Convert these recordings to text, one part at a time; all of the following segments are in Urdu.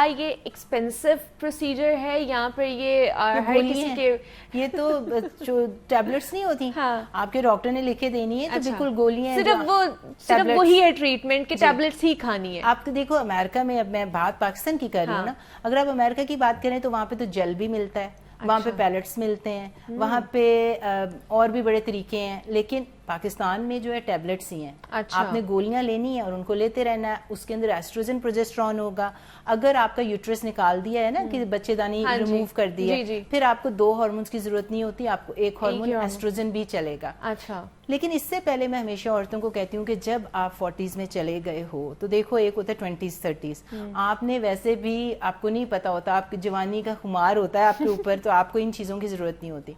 یہ ایکسپینسو پروسیجر ہے یہاں پر یہ ہر کسی کے یہ تو جو ٹیبلٹس نہیں ہوتی آپ کے ڈاکٹر نے لکھے دینی ہے تو بالکل گولیاں صرف وہی ہے ٹریٹمنٹ کہ ٹیبلٹس ہی کھانی ہے. آپ تو دیکھو امریکہ میں, اب میں بات پاکستان کی کر رہی ہوں نا, اگر آپ امریکہ کی بات کریں تو وہاں پہ تو جیل بھی ملتا ہے, وہاں پہ پیلٹس ملتے ہیں, وہاں پہ اور بھی بڑے طریقے ہیں, لیکن پاکستان میں جو ہے ٹیبلٹس ہی ہیں. آپ نے گولیاں لینی ہے اور ان کو لیتے رہنا ہے. اس کے اندر ایسٹروجن پروجسٹرون ہوگا. اگر آپ کا یوٹرس نکال دیا ہے نا کہ بچے دانی ریموو کر دی ہے, پھر آپ کو 2 ہارمونز کی ضرورت نہیں ہوتی, آپ کو ایک ہارمون ایسٹروجن بھی چلے گا. اچھا, لیکن اس سے پہلے میں ہمیشہ عورتوں کو کہتی ہوں کہ جب آپ 40s میں چلے گئے ہو تو دیکھو ایک ہوتا ہے 20s 30s, آپ نے ویسے بھی آپ کو نہیں پتا ہوتا, آپ کی جوانی کا خمار ہوتا ہے آپ کے اوپر, تو آپ کو ان چیزوں کی ضرورت نہیں ہوتی.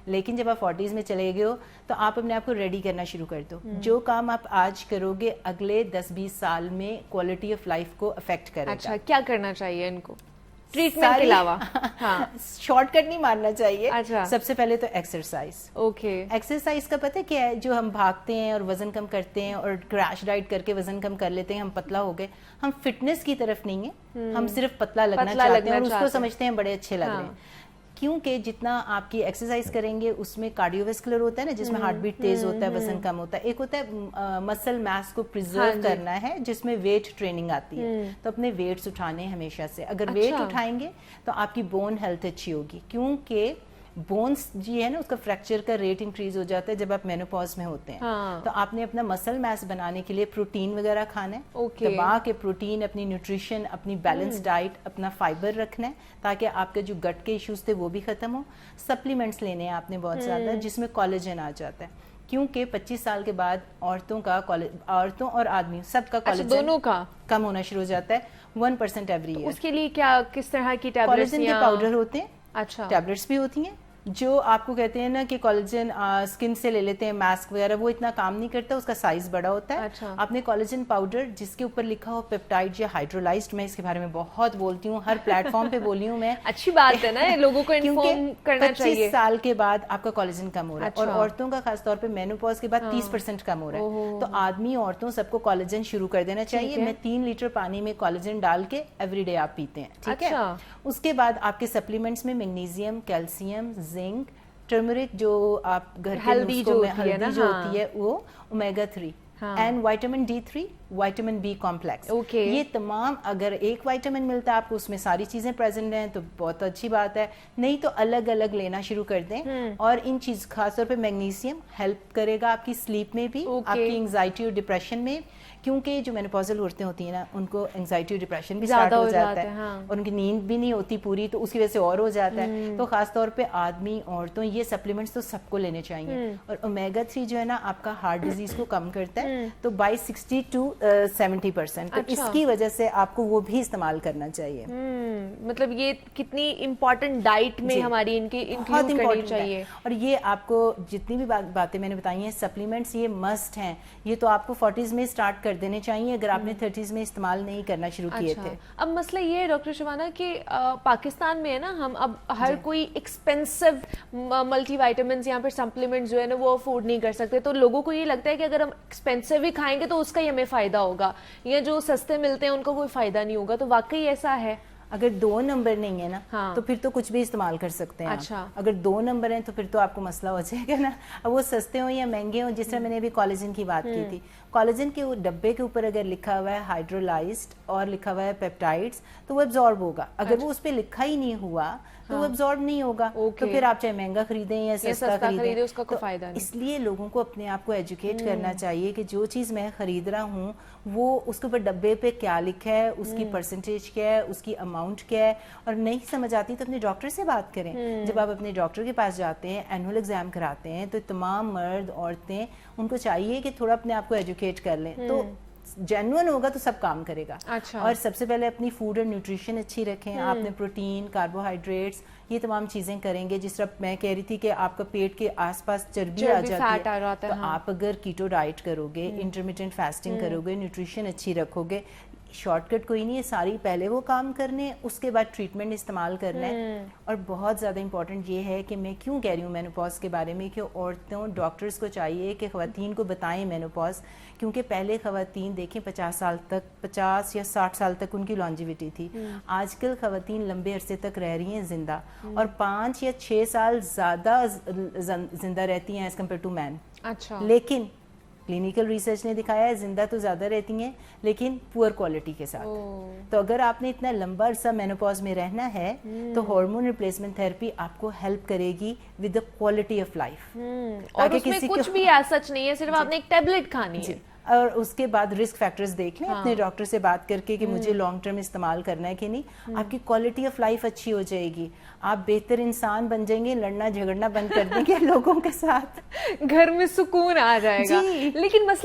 لیکن جب آپ 40s میں چلے گئے ہو تو آپ اپنے آپ کو ریڈی کرنا شروع کر دو. جو کام آپ آج کرو گے اگلے 10-20 سال میں کوالٹی آف لائف کو افیکٹ کرے گا. اچھا, کیا کرنا چاہیے ان کو ٹریٹمنٹ کے علاوہ؟ شارٹ کٹ نہیں مارنا چاہیے. سب سے پہلے تو ایکسرسائز. اوکے, ایکسرسائز کا پتہ کیا ہے, جو ہم بھاگتے ہیں اور وزن کم کرتے ہیں اور کریش ڈائٹ کر کے وزن کم کر لیتے ہیں, ہم پتلا ہو گئے, ہم فٹنس کی طرف نہیں ہیں, ہم صرف پتلا لگنا چاہتے ہیں اور اس کو سمجھتے ہیں بڑے اچھے لگ رہے ہیں. کیونکہ جتنا آپ کی ایکسرسائز کریں گے اس میں کارڈیو ویسکولر ہوتا ہے نا, جس میں ہارٹ بیٹ تیز ہوتا ہے, وزن کم ہوتا ہے. ایک ہوتا ہے مسل میس کو پریزرو کرنا ہے, جس میں ویٹ ٹریننگ آتی ہے. تو اپنے ویٹس اٹھانے ہیں ہمیشہ سے. اگر ویٹ اٹھائیں گے تو آپ کی بون ہیلتھ اچھی ہوگی, کیونکہ بونس جی ہے نا اس کا فریکچر کا ریٹ انکریز ہو جاتا ہے جب آپ مینوپاز میں ہوتے ہیں. تو آپ نے اپنا مسل میس بنانے کے لیے پروٹین وغیرہ کھانا ہے, دبا کے پروٹین, اپنی نیوٹریشن, اپنی بیلنس ڈائٹ, اپنا فائبر رکھنا ہے تاکہ آپ کے جو گٹ کے ایشوز تھے وہ بھی ختم ہو. سپلیمنٹس لینے ہیں آپ نے بہت زیادہ, جس میں کولیجن آ جاتا ہے, کیونکہ 25 سال کے بعد عورتوں اور آدمی سب کا کولیجن دونوں کا کم ہونا شروع ہو جاتا ہے 1% ایوری ایئر. اس کے لیے کیا کس طرح کی ٹیبلٹس؟ کولیجن کے پاؤڈر ہوتے ہیں, اچھا, ٹیبلٹس بھی ہوتی ہیں. جو آپ کو کہتے ہیں نا کہ کولیجن اسکن سے لے لیتے ہیں ماسک وغیرہ, وہ اتنا کام نہیں کرتا, اس کا سائز بڑا ہوتا ہے. آپ نے کولیجن پاؤڈر جس کے اوپر لکھا ہو پیپٹائڈ یا ہائیڈرولائزڈ, میں اس کے بارے میں بہت بولتی ہوں, ہر پلیٹ فارم پہ بولی ہوں میں. اچھی بات ہے نا, لوگوں کو انفارم کرنا چاہیے. 25 سال کے بعد آپ کا کولیجن کم ہو رہا ہے, اور عورتوں کا خاص طور پہ مینوپاز کے بعد 30% کم ہو رہا ہے. تو آدمی عورتوں سب کو کولیجن شروع کر دینا چاہیے. میں 3 لیٹر پانی میں کولیجن ڈال کے ایوری ڈے آپ پیتے ہیں, ٹھیک ہے. اس کے بعد آپ کے سپلیمنٹس میں میگنیزیم, کیلشیم, زنک, ٹرمرک جو آپ گھر کے نسخوں میں ہلدی جو ہوتی ہے وہ, omega 3 and vitamin D3, vitamin B complex. یہ تمام اگر ایک وائٹامن ملتا ہے آپ کو, اس میں ساری چیزیں پریزنٹ ہیں تو بہت اچھی بات ہے, نہیں تو الگ الگ لینا شروع کر دیں. اور ان چیز خاص طور پہ میگنیشیم ہیلپ کرے گا آپ کی سلیپ میں بھی, آپ کی انگزائٹی اور ڈپریشن میں, کیونکہ جو مینوپازل عورتیں ہوتی ہیں نا ان کو انگزائٹی اور ڈپریشن بھی اسٹارٹ ہو جاتا ہے, اور ان کی نیند بھی نہیں ہوتی پوری, تو اس کی وجہ سے اور ہو جاتا ہے. تو خاص طور پہ آدمی, عورتوں, یہ سپلیمنٹس تو سب کو لینے چاہیے. اور اومیگا 3 جو ہے نا آپ کا ہارٹ ڈیزیز کو کم کرتا ہے, تو بائی 60 to 70%, تو اس کی وجہ سے آپ کو وہ بھی استعمال کرنا چاہیے. مطلب یہ کتنی امپورٹنٹ ڈائٹ میں ہماری ان کی انکلوڈ کرنی چاہیے. اور یہ آپ کو جتنی بھی باتیں میں نے بتائی ہیں سپلیمنٹس, یہ مسٹ ہیں. یہ تو آپ کو 40s میں اسٹارٹ کر دینے چاہیے اگر آپ نے 30s میں استعمال نہیں کرنا شروع کیے تھے. اب مسئلہ یہ ہے ڈاکٹر شبانہ کہ پاکستان میں ہے نا, ہم اب ہر کوئی ایکسپینسو ملٹی وائٹامنس یا پھر سپلیمنٹس جو ہے نا وہ افورڈ نہیں کر سکتے. تو لوگوں کو یہ لگتا ہے کہ اگر ہم ایکسپینسو ہی کھائیں گے تو اس کا ہی ہمیں فائدہ ہوگا, یا جو سستے ملتے ہیں ان کو کوئی فائدہ نہیں ہوگا. تو واقعی ایسا ہے؟ اگر 2 نمبر نہیں ہے نا تو پھر تو کچھ بھی استعمال کر سکتے ہیں. اچھا, اگر 2 نمبر ہیں تو پھر تو آپ کو مسئلہ ہو جائے گا نا. اب وہ سستے ہوں یا مہنگے ہوں, جس طرح میں نے ابھی کولیجن کی بات کی تھی, کولیجن کے ڈبے کے اوپر اگر لکھا ہوا ہے ہائیڈرولائزڈ اور لکھا ہوا ہے پیپٹائڈس تو وہ ایبزارب ہوگا. اگر وہ اس پہ لکھا ہی نہیں ہوا تو وہ ایبزارب نہیں ہوگا. تو پھر آپ چاہے مہنگا خریدیں یا سستا خریدیں, اس کا کوئی فائدہ نہیں. اس لیے لوگوں کو اپنے آپ کو ایجوکیٹ کرنا چاہیے کہ جو چیز میں خرید رہا ہوں وہ اس کے اوپر ڈبے پہ کیا لکھا ہے, اس کی پرسنٹیج کیا ہے, اس کی اماؤنٹ کیا ہے. اور نہیں سمجھ آتی تو اپنے ڈاکٹر سے بات کریں. جب آپ اپنے ڈاکٹر کے پاس جاتے ہیں, اینول ایگزام کراتے ہیں, تو تمام مرد عورتیں ان کو چاہیے کہ تھوڑا اپنے آپ کو ایجوکیٹ کر لیں. تو جینوئن ہوگا تو سب کام کرے گا. اور سب سے پہلے اپنی فوڈ اور نیوٹریشن اچھی رکھیں. آپ نے پروٹین, کاربوہائیڈریٹس, یہ تمام چیزیں کریں گے. جس طرح میں کہہ رہی تھی کہ آپ کا پیٹ کے آس پاس چربی آ جاتی ہے, تو آپ اگر کیٹو ڈائٹ کرو گے, انٹرمیٹنٹ فاسٹنگ کرو گے, نیوٹریشن اچھی رکھو گے, شارٹ کٹ کوئی نہیں ہے, ساری پہلے وہ کام کرنے ہیں, اس کے بعد ٹریٹمنٹ استعمال کرنا ہے. اور بہت زیادہ امپورٹنٹ یہ ہے کہ میں کیوں کہہ رہی ہوں مینوپاز کے بارے میں, کہ عورتوں ڈاکٹرز کو چاہیے کہ خواتین کو بتائیں مینوپاز, کیونکہ پہلے خواتین دیکھیں 50 یا 60 سال تک ان کی لانجیوٹی تھی. آج کل خواتین لمبے عرصے تک رہ رہی ہیں زندہ, اور 5 یا 6 سال زیادہ زندہ رہتی ہیں ایز کمپیئر ٹو مین. اچھا. لیکن کلینیکل ریسرچ نے دکھایا ہے زندہ تو زیادہ رہتی ہیں لیکن پور کوالٹی کے ساتھ. تو اگر آپ نے اتنا لمبا عرصہ مینوپاز میں رہنا ہے تو ہارمون ریپلیسمنٹ تھراپی آپ کو ہیلپ کرے گی with the quality of life. اور اس میں کچھ بھی سچ نہیں ہے, صرف آپ نے ایک ٹیبلٹ کھانی ہے. اور اس کے بعد رسک فیکٹرز دیکھ لیں اپنے ڈاکٹر سے بات کر کے کہ مجھے لانگ ٹرم استعمال کرنا ہے کہ نہیں. آپ کی کوالٹی آف لائف اچھی ہو جائے گی, آپ بہتر انسان بن جائیں گے, لڑنا جھگڑنا بند کر دیں گے لوگوں کے ساتھ, گھر میں سکون آ جائے گا. لیکن مسئلہ